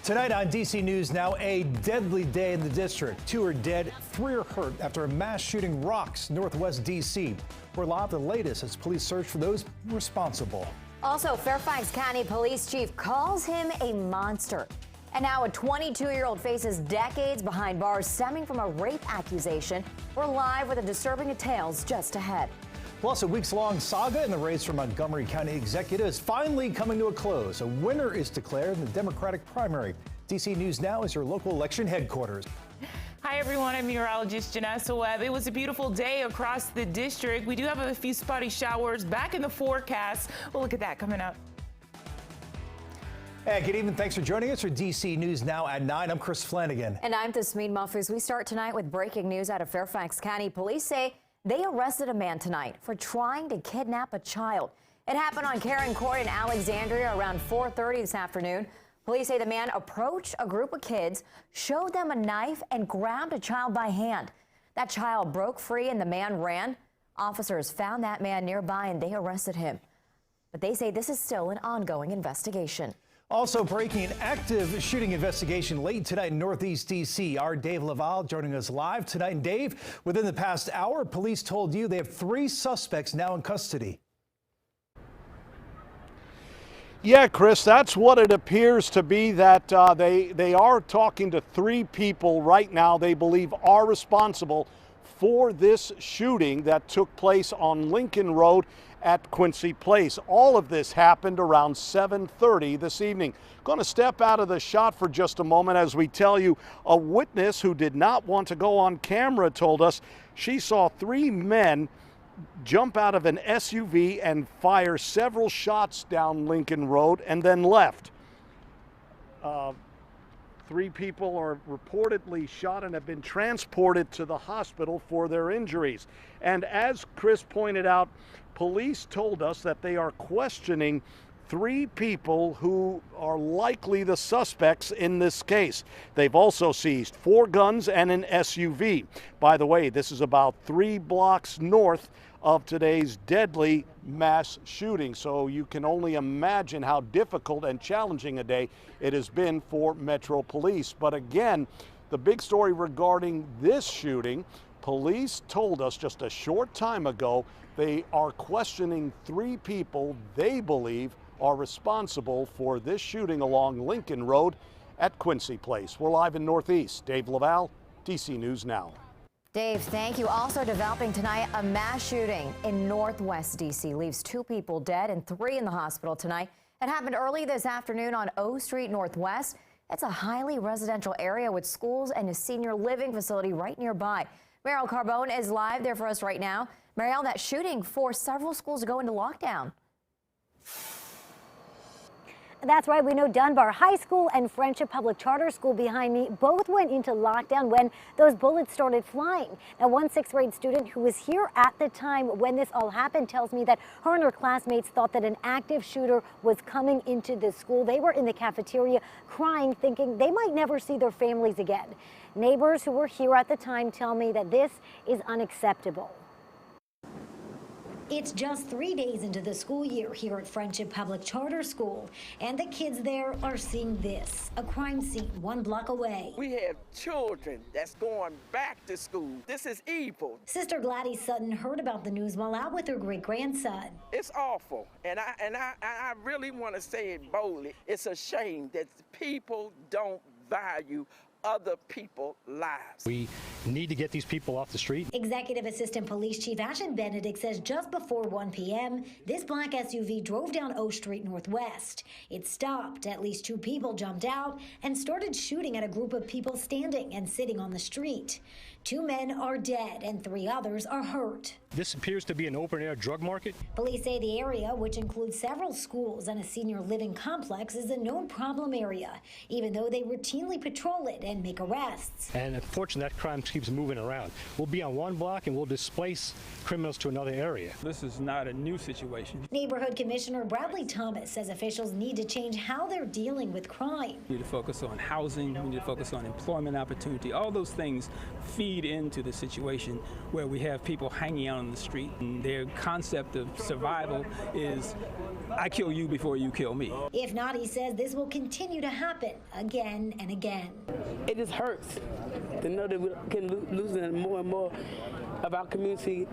Tonight on DC News Now, a deadly day in the district. 2 are dead, 3 are hurt after a mass shooting rocks northwest DC. We're live the latest as police search for those responsible. Also, Fairfax County Police Chief calls him a monster. And now a 22-year-old faces decades behind bars stemming from a rape accusation. We're live with the disturbing details just ahead. Plus, a weeks-long saga in the race for Montgomery County Executive is finally coming to a close. A winner is declared in the Democratic primary. DC News Now is your local election headquarters. Hi, everyone. I'm meteorologist Janessa Webb. It was a beautiful day across the district. We do have a few spotty showers back in the forecast. We'll look at that coming up. Hey, good evening. Thanks for joining us for DC News Now at 9. I'm Chris Flanagan. And I'm Tasmeen Mahfouz. We start tonight with breaking news out of Fairfax County. Police say they arrested a man tonight for trying to kidnap a child. It happened on Karen Court in Alexandria around 4:30 this afternoon. Police say the man approached a group of kids, showed them a knife, and grabbed a child by hand. That child broke free and the man ran. Officers found that man nearby and they arrested him. But they say this is still an ongoing investigation. Also breaking, an active shooting investigation late tonight in Northeast D.C. Our Dave Laval joining us live tonight. And Dave, within the past hour, police told you they have 3 suspects now in custody. Yeah, Chris, that's what it appears to be, that they are talking to 3 people right now they believe are responsible for this shooting that took place on Lincoln Road at Quincy Place. All of this happened around 7:30 this evening. Going to step out of the shot for just a moment as we tell you a witness who did not want to go on camera told us she saw 3 men jump out of an SUV and fire several shots down Lincoln Road and then left. 3 people are reportedly shot and have been transported to the hospital for their injuries. And as Chris pointed out, police told us that they are questioning 3 people who are likely the suspects in this case. They've also seized 4 guns and an SUV. By the way, this is about 3 blocks north of today's deadly mass shooting. So you can only imagine how difficult and challenging a day it has been for Metro Police. But again, the big story regarding this shooting, police told us just a short time ago they are questioning 3 people they believe are responsible for this shooting along Lincoln Road at Quincy Place. We're live in Northeast. Dave Laval, DC News Now. Dave, thank you. Also developing tonight, a mass shooting in Northwest D.C. leaves 2 people dead and 3 in the hospital tonight. It happened early this afternoon on O Street Northwest. It's a highly residential area with schools and a senior living facility right nearby. Mariel Carbone is live there for us right now. Mariel, that shooting forced several schools to go into lockdown. That's right. We know Dunbar High School and Friendship Public Charter School behind me both went into lockdown when those bullets started flying. Now, one 6th grade student who was here at the time when this all happened tells me that her and her classmates thought that an active shooter was coming into the school. They were in the cafeteria crying, thinking they might never see their families again. Neighbors who were here at the time tell me that this is unacceptable. It's just 3 days into the school year here at Friendship Public Charter School, and the kids there are seeing this, a crime scene 1 block away. We have children that's going back to school. This is evil. Sister Gladys Sutton heard about the news while out with her great-grandson. It's awful, and I really want to say it boldly. It's a shame that people don't value other people's lives. We need to get these people off the street. Executive Assistant Police Chief Ashton Benedict says just before 1 p.m., this black SUV drove down O Street Northwest. It stopped, at least 2 people jumped out and started shooting at a group of people standing and sitting on the street. 2 men are dead and 3 others are hurt. This appears to be an open-air drug market. Police say the area, which includes several schools and a senior living complex, is a known problem area, even though they routinely patrol it and make arrests. And unfortunately, that crime keeps keeps moving around. We'll be on one block and we'll displace criminals to another area. This is not a new situation. Neighborhood Commissioner Bradley Thomas says officials need to change how they're dealing with crime. We need to focus on housing, we need to focus on employment opportunity. All those things feed into the situation where we have people hanging out on the street, and their concept of survival is, I kill you before you kill me. If not, he says this will continue to happen again and again. It just hurts to know that we can lose more and more of our community.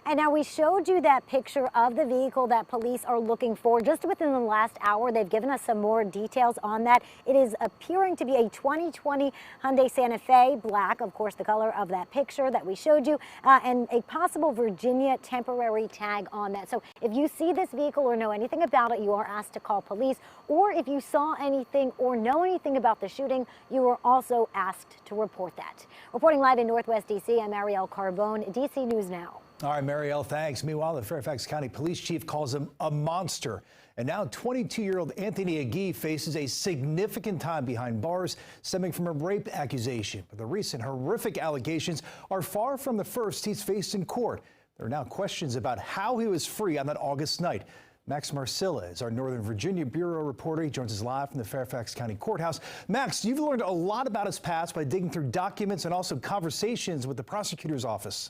And now we showed you that picture of the vehicle that police are looking for just within the last hour. They've given us some more details on that. It is appearing to be a 2020 Hyundai Santa Fe, black, of course, the color of that picture that we showed you, and a possible Virginia temporary tag on that. So if you see this vehicle or know anything about it, you are asked to call police. Or if you saw anything or know anything about the shooting, you are also asked to report that. Reporting live in Northwest D.C., I'm Arielle Carbone, D.C. News Now. All right, Marielle, thanks. Meanwhile, the Fairfax County Police Chief calls him a monster. And now 22-year-old Anthony Agee faces a significant time behind bars stemming from a rape accusation. But the recent horrific allegations are far from the first he's faced in court. There are now questions about how he was free on that August night. Max Marcilla is our Northern Virginia Bureau reporter. He joins us live from the Fairfax County Courthouse. Max, you've learned a lot about his past by digging through documents and also conversations with the prosecutor's office.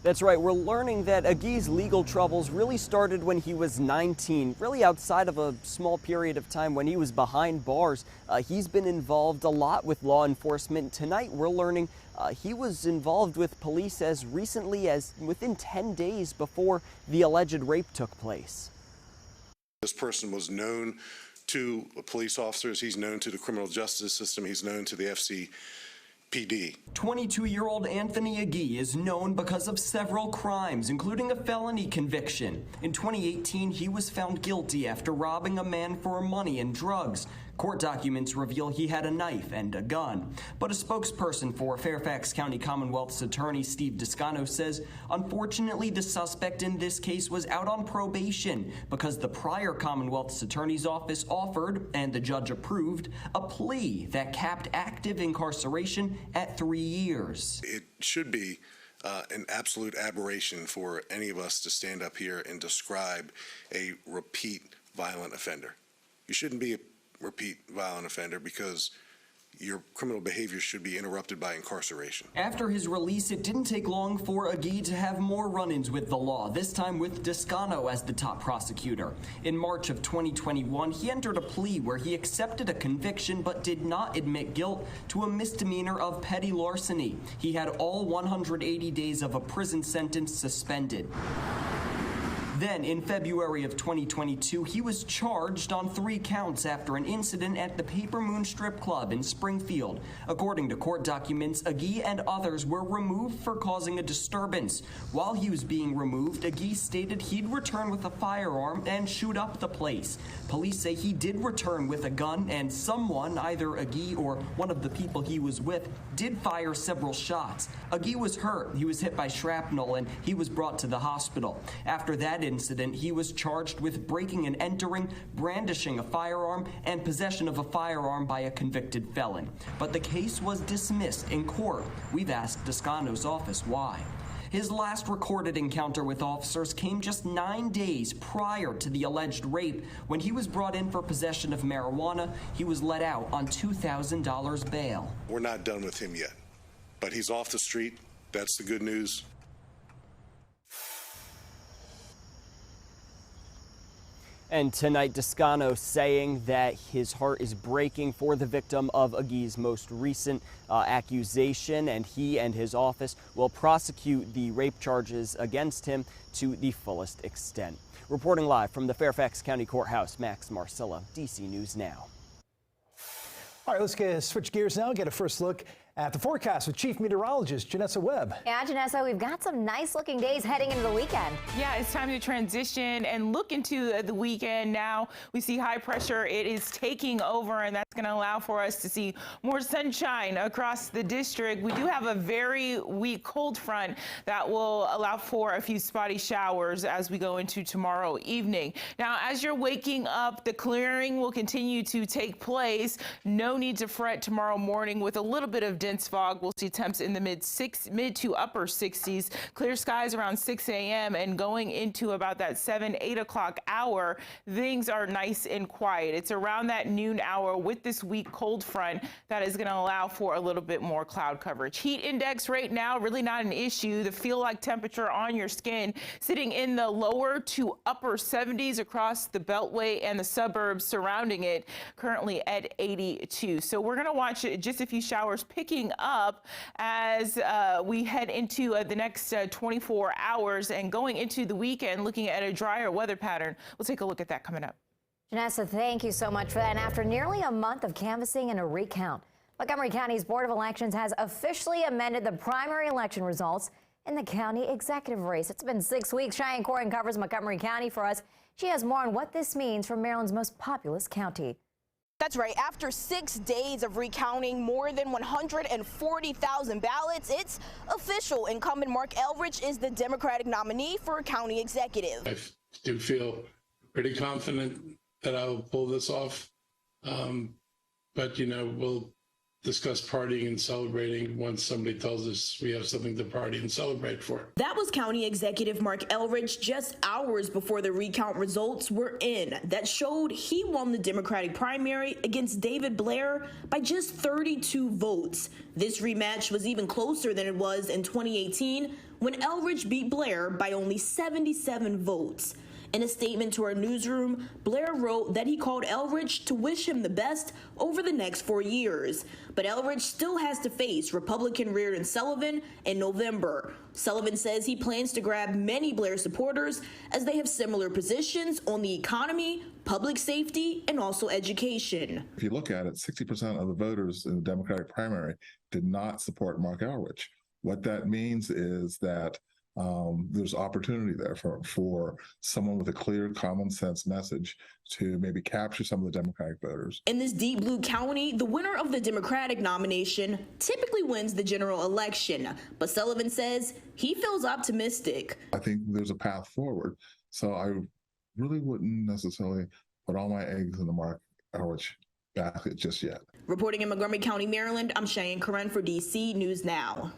That's right. We're learning that Agee's legal troubles really started when he was 19, really outside of a small period of time when he was behind bars. He's been involved a lot with law enforcement. Tonight, we're learning he was involved with police as recently as within 10 days before the alleged rape took place. This person was known to police officers. He's known to the criminal justice system. He's known to the FCPD. 22-year-old Anthony Agee is known because of several crimes, including a felony conviction. In 2018, he was found guilty after robbing a man for money and drugs. Court documents reveal he had a knife and a gun. But a spokesperson for Fairfax County Commonwealth's attorney, Steve Descano, says, unfortunately, the suspect in this case was out on probation because the prior Commonwealth's attorney's office offered, and the judge approved, a plea that capped active incarceration at 3 years. It should be an absolute aberration for any of us to stand up here and describe a repeat violent offender. You shouldn't be a repeat violent offender because your criminal behavior should be interrupted by incarceration. After his release, it didn't take long for Agee to have more run-ins with the law, this time with Descano as the top prosecutor. In March of 2021, he entered a plea where he accepted a conviction but did not admit guilt to a misdemeanor of petty larceny. He had all 180 days of a prison sentence suspended. Then, in February of 2022, he was charged on 3 counts after an incident at the Paper Moon Strip Club in Springfield. According to court documents, Agee and others were removed for causing a disturbance. While he was being removed, Agee stated he'd return with a firearm and shoot up the place. Police say he did return with a gun, and someone, either Agee or one of the people he was with, did fire several shots. Agee was hurt. He was hit by shrapnel, and he was brought to the hospital. After that incident, he was charged with breaking and entering, brandishing a firearm, and possession of a firearm by a convicted felon. But the case was dismissed in court. We've asked Descano's office why. His last recorded encounter with officers came just 9 days prior to the alleged rape. When he was brought in for possession of marijuana, he was let out on $2,000 bail. We're not done with him yet, but he's off the street. That's the good news. And tonight, Descano saying that his heart is breaking for the victim of Agee's most recent accusation, and he and his office will prosecute the rape charges against him to the fullest extent. Reporting live from the Fairfax County Courthouse, Max Marcilla, DC News Now. All right, let's switch gears now, get a first look At the forecast with Chief Meteorologist Janessa Webb. Yeah, Janessa, we've got some nice looking days heading into the weekend. Yeah, it's time to transition and look into the weekend now. We see high pressure. It is taking over, and that's going to allow for us to see more sunshine across the district. We do have a very weak cold front that will allow for a few spotty showers as we go into tomorrow evening. Now, as you're waking up, the clearing will continue to take place. No need to fret tomorrow morning with a little bit of dense fog. We'll see temps in the mid to upper 60s. Clear skies around 6 a.m. and going into about that 8 o'clock hour, things are nice and quiet. It's around that noon hour with this weak cold front that is going to allow for a little bit more cloud coverage. Heat index right now, really not an issue. The feel-like temperature on your skin sitting in the lower to upper 70s across the Beltway and the suburbs surrounding it, currently at 82. So we're going to watch just a few showers picking up as we head into the next 24 hours and going into the weekend, looking at a drier weather pattern. We'll take a look at that coming up. Janessa, thank you so much for that. And after nearly a month of canvassing and a recount, Montgomery County's Board of Elections has officially amended the primary election results in the county executive race. It's been 6 weeks. Cheyenne Corin covers Montgomery County for us. She has more on what this means for Maryland's most populous county. That's right. After 6 days of recounting more than 140,000 ballots, it's official. Incumbent Mark Eldridge is the Democratic nominee for county executive. I do feel pretty confident that I will pull this off. But, you know, we'll discuss partying and celebrating once somebody tells us we have something to party and celebrate for. That was County Executive Mark Eldridge just hours before the recount results were in. That showed he won the Democratic primary against David Blair by just 32 votes. This rematch was even closer than it was in 2018 when Eldridge beat Blair by only 77 votes. In a statement to our newsroom, Blair wrote that he called Eldridge to wish him the best over the next 4 years. But Eldridge still has to face Republican Reardon Sullivan in November. Sullivan says he plans to grab many Blair supporters as they have similar positions on the economy, public safety, and also education. If you look at it, 60% of the voters in the Democratic primary did not support Mark Eldridge. What that means is that there's opportunity there for someone with a clear common sense message to maybe capture some of the Democratic voters. In this deep blue county, the winner of the Democratic nomination typically wins the general election. But Sullivan says he feels optimistic. I think there's a path forward. So I really wouldn't necessarily put all my eggs in the Mark Eldridge basket just yet. Reporting in Montgomery County, Maryland, I'm Cheyenne Corin for DC News Now.